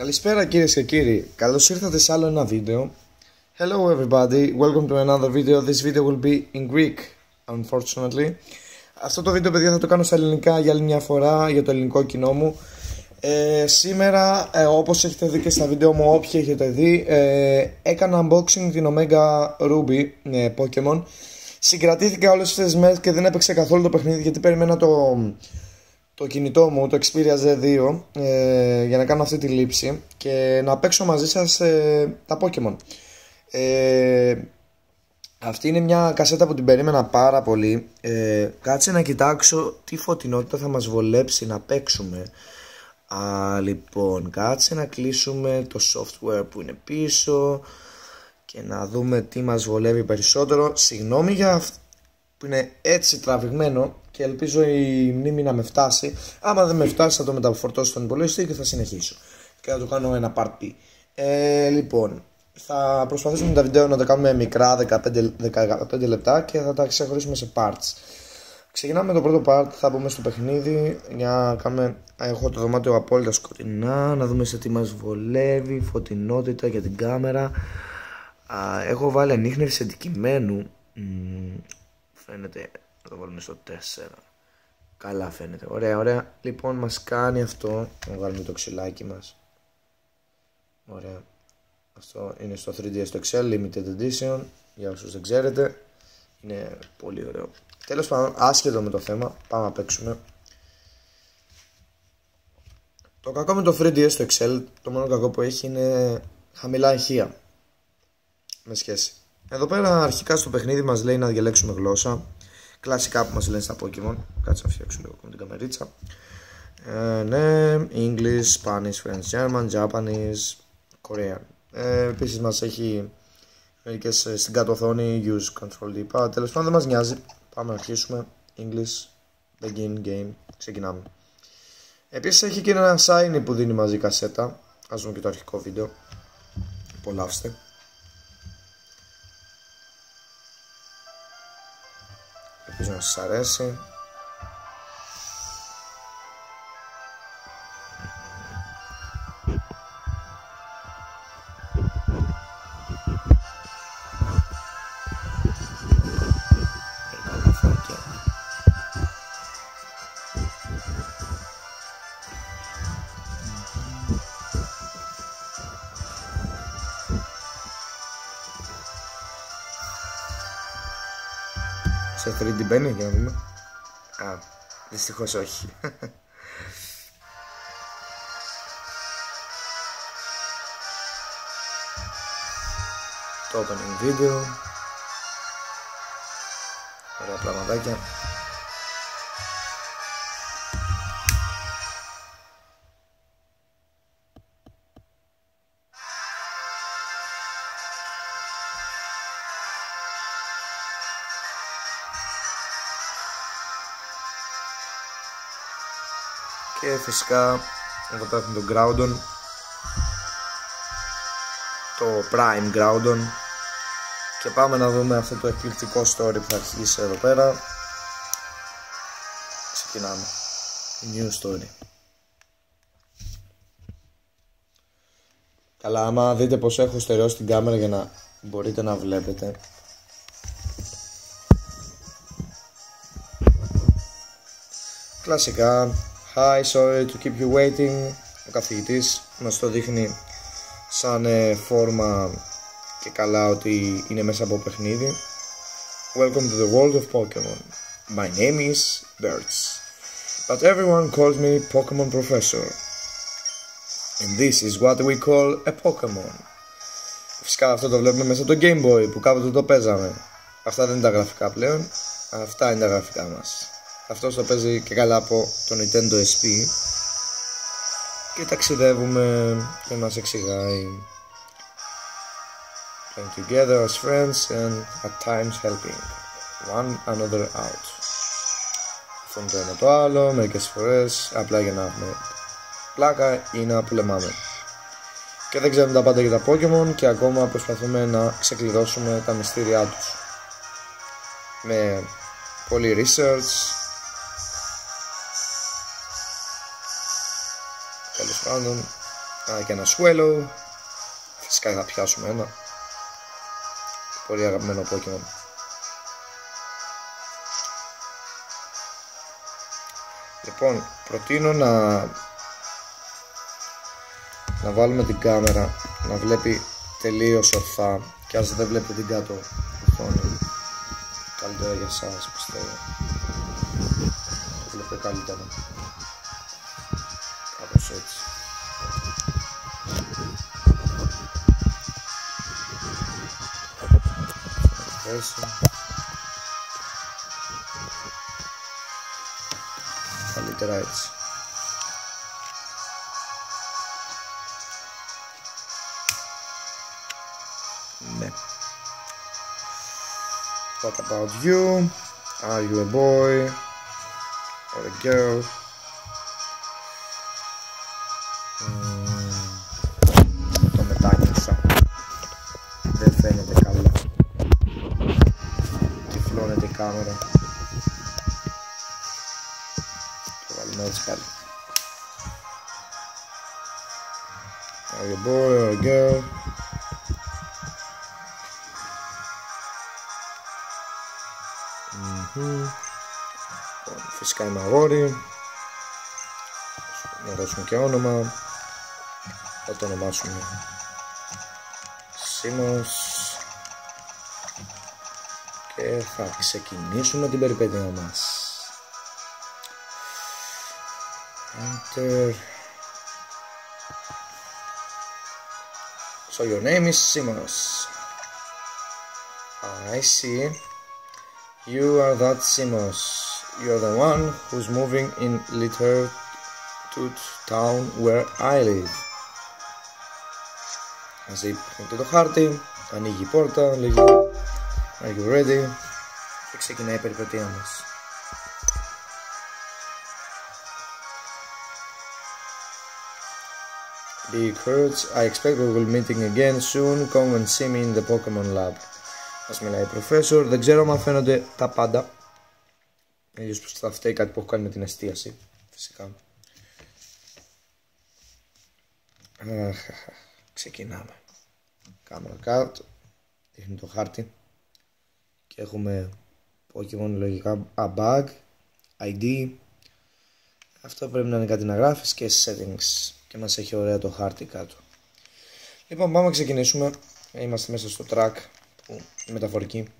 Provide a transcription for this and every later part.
Καλησπέρα κυρίες και κύριοι, καλώς ήρθατε σε άλλο ένα βίντεο. Hello everybody, welcome to another video. This video will be in Greek, unfortunately. Αυτό το βίντεο, παιδιά, θα το κάνω στα ελληνικά για άλλη μια φορά για το ελληνικό κοινό μου. Σήμερα, όπως έχετε δει και στα βίντεο μου, όποιοι έχετε δει, έκανα unboxing την Omega Ruby Pokemon. Συγκρατήθηκα όλες αυτές τις μέρες και δεν έπαιξε καθόλου το παιχνίδι, γιατί περιμένα το κινητό μου, το Xperia Z2, για να κάνω αυτή τη λήψη και να παίξω μαζί σας τα Pokemon. Αυτή είναι μια κασέτα που την περίμενα πάρα πολύ. Κάτσε να κοιτάξω τι φωτεινότητα θα μας βολέψει να παίξουμε. Λοιπόν, κάτσε να κλείσουμε το software που είναι πίσω και να δούμε τι μας βολεύει περισσότερο. Συγγνώμη για αυτό που είναι έτσι τραβηγμένο και ελπίζω η μνήμη να με φτάσει. Άμα δεν με φτάσει θα το μεταφορτώσω στον υπολογιστή και θα συνεχίσω και θα το κάνω ένα part B. Λοιπόν, θα προσπαθήσουμε τα βίντεο να τα κάνουμε μικρά, 15 λεπτά, και θα τα ξεχωρίσουμε σε parts. Ξεκινάμε με το πρώτο part, θα μπούμε στο παιχνίδι για να κάνουμε. Έχω το δωμάτιο απόλυτα σκοτεινά, να δούμε σε τι μας βολεύει, φωτεινότητα για την κάμερα. Έχω βάλει ανίχνευση αντικειμένου. Φαίνεται, να το βάλουμε στο 4. Καλά φαίνεται, ωραία, ωραία. Λοιπόν, μας κάνει αυτό, να βάλουμε το ξυλάκι μας. Ωραία. Αυτό είναι στο 3DS το Excel Limited Edition, για όσους δεν ξέρετε. Είναι πολύ ωραίο. Τέλος πάντων, άσχετο με το θέμα, πάμε να παίξουμε. Το κακό με το 3DS το Excel, το μόνο κακό που έχει είναι χαμηλά ηχεία με σχέση. Εδώ πέρα αρχικά στο παιχνίδι μας λέει να διαλέξουμε γλώσσα. Κλασικά που μας λένε στα Pokemon. Κάτσε να φτιάξουμε λίγο με την καμερίτσα. Ναι, English, Spanish, French, German, Japanese, Korean. Επίσης μας έχει μερικές στην κάτω οθόνη, use control D. Τέλος πάντων δεν μας νοιάζει. Πάμε να αρχίσουμε. English, begin game. Ξεκινάμε. Επίσης έχει και ένα shiny που δίνει μαζί κασέτα. Ας δούμε και το αρχικό βίντεο. Απολαύστε. Ελπίζω να σας αρέσει. Σε 3D μπαίνει για να δούμε. Δυστυχώς όχι. Το opening video. Ωραία πραγματάκια. Και φυσικά εδώ πέρα έχουμε τον Groudon, το Prime Groudon, και πάμε να δούμε αυτό το εκπληκτικό story που θα αρχίσει εδώ πέρα. Ξεκινάμε. New story. Καλά, άμα δείτε πως έχω στερεώσει την κάμερα για να μπορείτε να βλέπετε. Κλασικά. Hi, sorry to keep you waiting. Ο καθηγητής μας το δείχνει σαν φόρμα και καλά ότι είναι μέσα από παιχνίδι. Welcome to the world of Pokemon. My name is Birds, but everyone calls me Pokemon Professor. And this is what we call a Pokemon. Φυσικά αυτό το βλέπουμε μέσα στο Game Boy που κάποτε το παίζαμε. Αυτά δεν είναι τα γραφικά πλέον. Αυτά είναι τα γραφικά μας. Αυτός το παίζει και καλά από το Nintendo SP και ταξιδεύουμε και μας εξηγάει. Playing together as friends and at times helping one another out. Αυτό είναι το ένα το άλλο, μερικές φορές απλά για να έχουμε πλάκα ή να πουλεμάμε. Και δεν ξέρουμε τα πάντα για τα Pokemon και ακόμα προσπαθούμε να ξεκλειδώσουμε τα μυστήριά τους με πολύ research. Τέλος πάντων, Και ένα Swallow. Φυσικά θα πιάσουμε ένα. Πολύ αγαπημένο Pokemon. Λοιπόν, προτείνω να βάλουμε την κάμερα να βλέπει τελείως ορθά, και ας δεν βλέπετε την κάτω οθόνη, καλύτερα για εσάς πιστεύω. Το βλέπετε καλύτερα. Κάπως έτσι. Καλύτερα έτσι. Ναι. What about you? Are you a boy or a girl? Το μετάνιωσα. Δεν φαίνεται καλά. Τυφλώνεται η κάμερα. Το βάλουμε έτσι πάλι. Are you a boy or a girl? Φυσικά είμαι αγόρι. Να δώσουμε και όνομα. Θα το ονομάσουμε Σίμος. Και θα ξεκινήσουμε την περιπέτεια μας. Enter. So your name is Simos. I see. You are that Simos. You're the one who's moving in Littertooth town where I live. Μαζί είναι το χάρτη, ανοίγει η πόρτα, λέγει Are you ready? Και ξεκινάει η περιπέτειά μας. Big Hurts, I expect we will meeting again soon. Come and see me in the Pokemon Lab. Μας μιλάει η Professor, δεν ξέρω αν φαίνονται τα πάντα. Ίσως πως θα φταίει κάτι που έχω κάνει με την εστίαση, φυσικά. Ξεκινάμε. Κάμερα κάτω, δείχνει το χάρτη. Και έχουμε Pokemon λογικά, a bag, ID. Αυτό πρέπει να είναι κάτι να γράφεις και settings. Και μας έχει ωραία το χάρτη κάτω. Λοιπόν, πάμε να ξεκινήσουμε. Είμαστε μέσα στο track που η μεταφορική.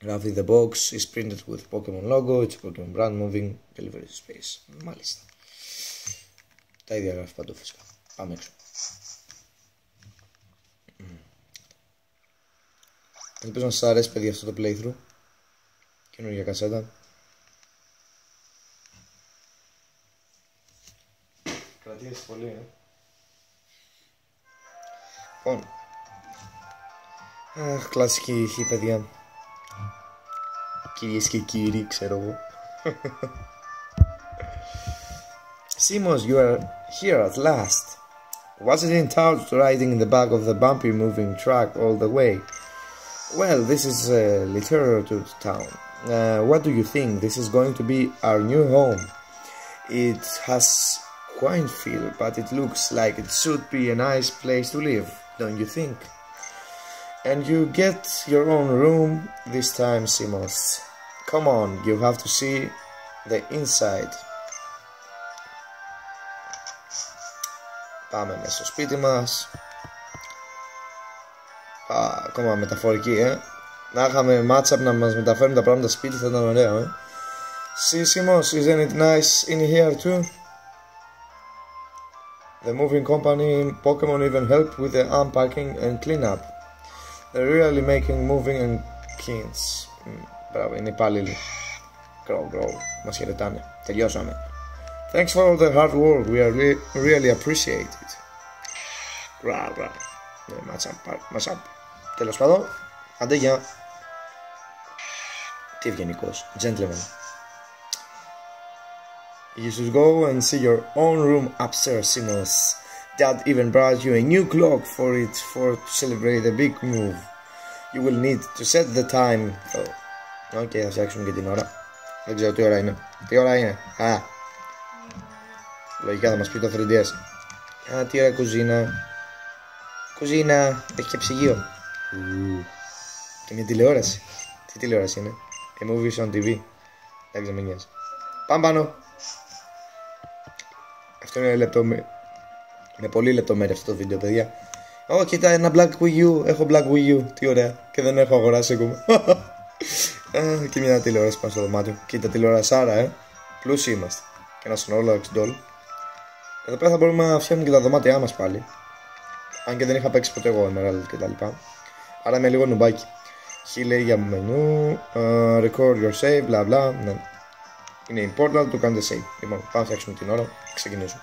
Γράφει the box is printed with Pokemon logo, it's Pokemon brand moving delivery space. Μάλιστα. Τα ίδια γράφει παντού φυσικά. Πάμε έξω. Ελπίζω να σας αρέσει παιδιά αυτό το playthrough. Καινούργια κασέτα. Κρατήσει πολύ, Λοιπόν. Κλασική ηχή παιδιά. Κυρίες και κύριοι, ξέρω εγώ. Simos, you are here at last. Was it in touch riding in the back of the bumpy moving truck all the way? Well, this is Littertooth town. What do you think? This is going to be our new home. It has quaint feel, but it looks like it should be a nice place to live, don't you think? And you get your own room this time, Simos. Come on, you have to see the inside. Πάμε μέσα στο σπίτι μας. Ακόμα μεταφορική, Να είχαμε matchup να μας μεταφέρουν τα πράγματα σπίτι, θα ήταν ωραίο, See, Simos, isn't it nice in here too? The moving company in Pokemon even helped with the unpacking and cleanup. They're really making moving and kins. Μπράβο, είναι υπάλληλοι. Grow, μας χαιρετάνε. Τελειώσαμε. Thanks for all the hard work, we are really appreciate it. Ρα. Match up. Τέλος πάντων, άντε γεια. Τι ευγενικός, gentleman. You should go and see your own room upstairs, Simos. Dad even brought you a new clock to celebrate the big move. You will need to set the time though. Θα φτιάξουμε και την ώρα. Δεν ξέρω τι ώρα είναι. Τι ώρα είναι. Λογικά θα μας πει το 3DS. Α, τι ωραία κουζίνα. Κουζίνα, έχει και ψυγείο. Και μια τηλεόραση. Τι τηλεόραση είναι? Movies on TV. Εντάξει, με νοιάζει. Πάμε πάνω. Αυτό είναι με πολύ λεπτομέρεια αυτό το βίντεο, παιδιά. Ω, κοίτα, ένα Black Wii U. Έχω Black Wii U. Τι ωραία. Και δεν έχω αγοράσει ακόμα. Και μια τηλεόραση πάνω στο δωμάτιο. Κοίτα, τηλεορασάρα, πλούσιοι είμαστε. Και ένα Snorlax doll. Εδώ πέρα θα μπορούμε να φτιάχνουμε και τα δωμάτια μας πάλι. Αν και δεν είχα παίξει ποτέ εγώ Emerald και τα λοιπά. Άρα είμαι λίγο νουμπάκι. Χ λέει για μενού. Record your save, bla bla. Ναι. Είναι important to κάνετε save. Λοιπόν, πάμε να φτιάξουμε την ώρα. Ξεκινήσουμε.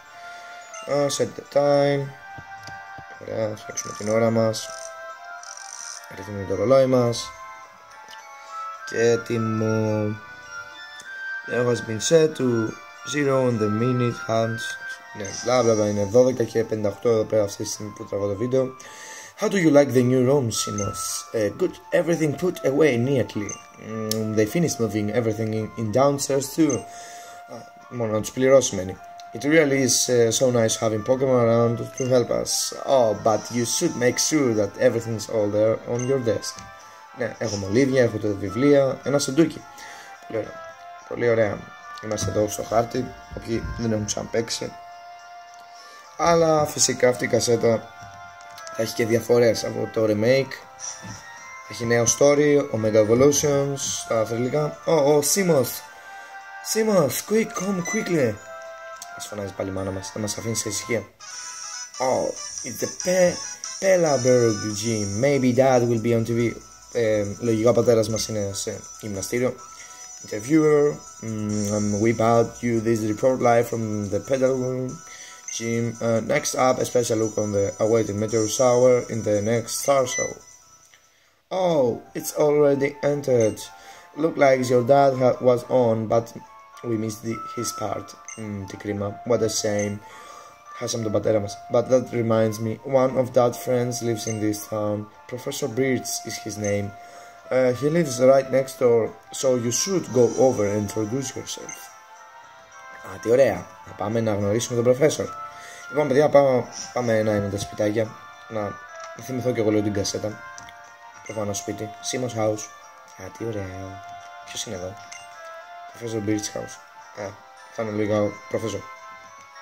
Set the time. Ωραία, φτιάξουμε την ώρα μας. Ρυθμίζουμε το ρολόι μας. Και έτοιμο. There has been set to 0 on the minute hands. Ναι, bla bla bla, είναι 12 και 58 εδώ πέρα αυτή τη στιγμή που τραβώ το βίντεο. How do you like the new room, Simos? Good, everything put away neatly. They finished moving everything in downstairs too. Μόνο να τους πληρώσει μένει. It really is so nice having Pokemon around to help us. Oh, but you should make sure that everything's all there on your desk. Ναι, έχω μολύβια, έχω τα βιβλία, ένα σεντούκι. Πολύ ωραία. Πολύ ωραία. Είμαστε εδώ στο χάρτη, όποιοι δεν έχουν ξαναπαίξει. Αλλά φυσικά αυτή η κασέτα θα έχει και διαφορές από το remake. Έχει νέο story, Omega Evolutions, στα θρυλικά. Oh, Simos! Simos, quick, come quickly! Μας φωνάζει πάλι η μάνα μας, θα μας αφήνει σε ησυχία. Oh, it's the Pellaberg gym. Maybe dad will be on TV. Λογικά ο πατέρας μας είναι σε γυμναστήριο. Interviewer, whip out you this report live from the Pellaberg gym. Next up, a special look on the awaited meteor shower in the next star show. Oh, it's already entered. Look like your dad was on, but we missed his part. Τι κρίμα, what a shame. Χάσαμε τον πατέρα μας. But that reminds me, one of dad's friends lives in this town. Professor Birch is his name. He lives right next door, so you should go over and introduce yourself. Α, τι ωραία. Να πάμε να γνωρίσουμε τον Professor. Λοιπόν, παιδιά, πάμε να είναι τα σπιτάκια. Να θυμηθώ και εγώ λίγο την κασέτα. Προφανώς σπίτι. Simos House. Α, τι ωραία. Ποιος είναι εδώ? Professor Birch House. Θα είναι λίγο Professor.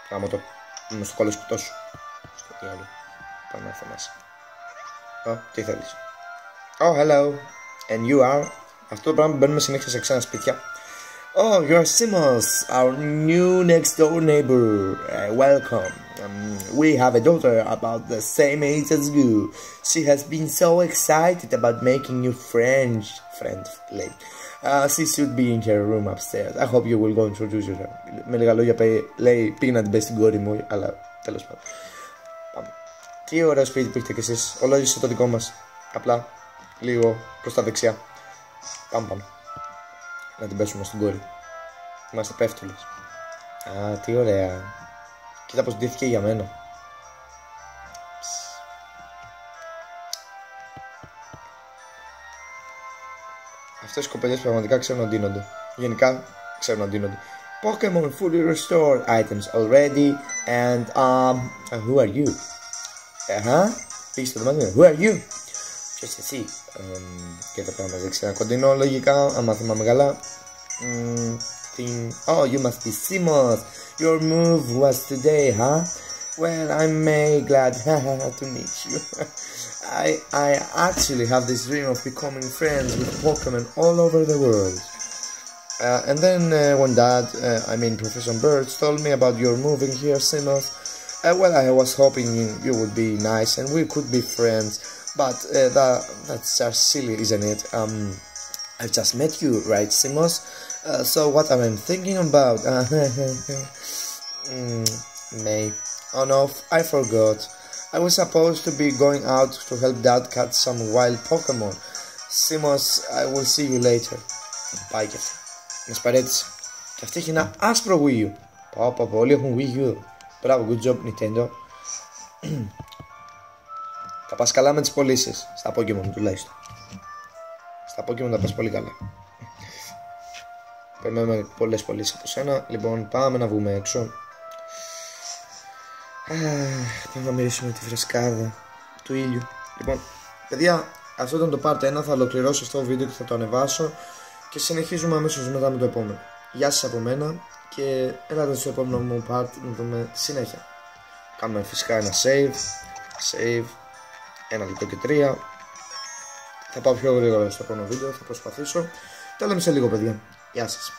Κάμω το. Είμαι στο κόλλο σπιτό σου. Στο τι άλλο. Πάμε να έρθω μέσα. Τι θέλεις? Oh, hello. And you are? Αυτό το πράγμα που μπαίνουμε συνέχεια σε ξένα σπίτια. Oh, you are Simos, our new next door neighbor. Welcome. We have a daughter about the same age as you. She has been so excited about making new friends. She should be in her room upstairs. I hope you will go introduce her. Με λίγα λόγια λέει πήγε να την πες στην κόρη μου, αλλά τέλος πάντων. Πάμε. Τι ωραίο σπίτι που έχετε κι εσείς. Όλο είσαι το δικό μας. Απλά λίγο προς τα δεξιά. Πάμε πάνω. Να την πέσουμε στην κόρη. Είμαστε πέφτουλες. Α, τι ωραία. Κοίτα πως ντύθηκε για μένα. Αυτές οι κοπελιές πραγματικά ξέρουν να ντύνονται. Γενικά ξέρουν να ντύνονται. Pokemon fully restored items already. And who are you? Πήγες στο δωμάτιο. Who are you? Ποιος εσύ? Και εδώ πέρα μας δείξει ένα κοντινό λογικά, άμα θυμάμαι καλά. Oh, you must be Simos. Your move was today, huh? Well, I'm glad to meet you. I actually have this dream of becoming friends with Pokemon all over the world. And then when Dad, Professor Birch, told me about your moving here, Simos, well, I was hoping you would be nice and we could be friends. But that's just silly, isn't it? I just met you, right, Simos? So what am I thinking about? May. Oh no, I forgot. I was supposed to be going out to help Dad catch some wild Pokemon. Simos, I will see you later. Πάει και αυτή. Με σπαρέτησε. Και αυτή έχει ένα άσπρο Wii U. Πω, όλοι έχουν Wii U. Μπράβο, good job, Nintendo. Θα πας καλά με τις πωλήσεις. Στα Pokemon τουλάχιστον. Στα Pokemon θα πας πολύ καλά. Περιμένουμε πολλές πωλήσεις από σένα. Λοιπόν, πάμε να βγούμε έξω. Πρέπει να μυρίσουμε τη φρεσκάδα του ήλιου. Λοιπόν, παιδιά, αυτό ήταν το part 1. Θα ολοκληρώσω αυτό το βίντεο και θα το ανεβάσω. Και συνεχίζουμε αμέσως μετά με το επόμενο. Γεια σας από μένα και ελάτε στο επόμενο μου part να δούμε τη συνέχεια. Κάνουμε φυσικά ένα save, 1 λεπτό και 3. Θα πάω πιο γρήγορα στο επόμενο βίντεο, θα προσπαθήσω. Τα λέμε σε λίγο, παιδιά. Γεια σας.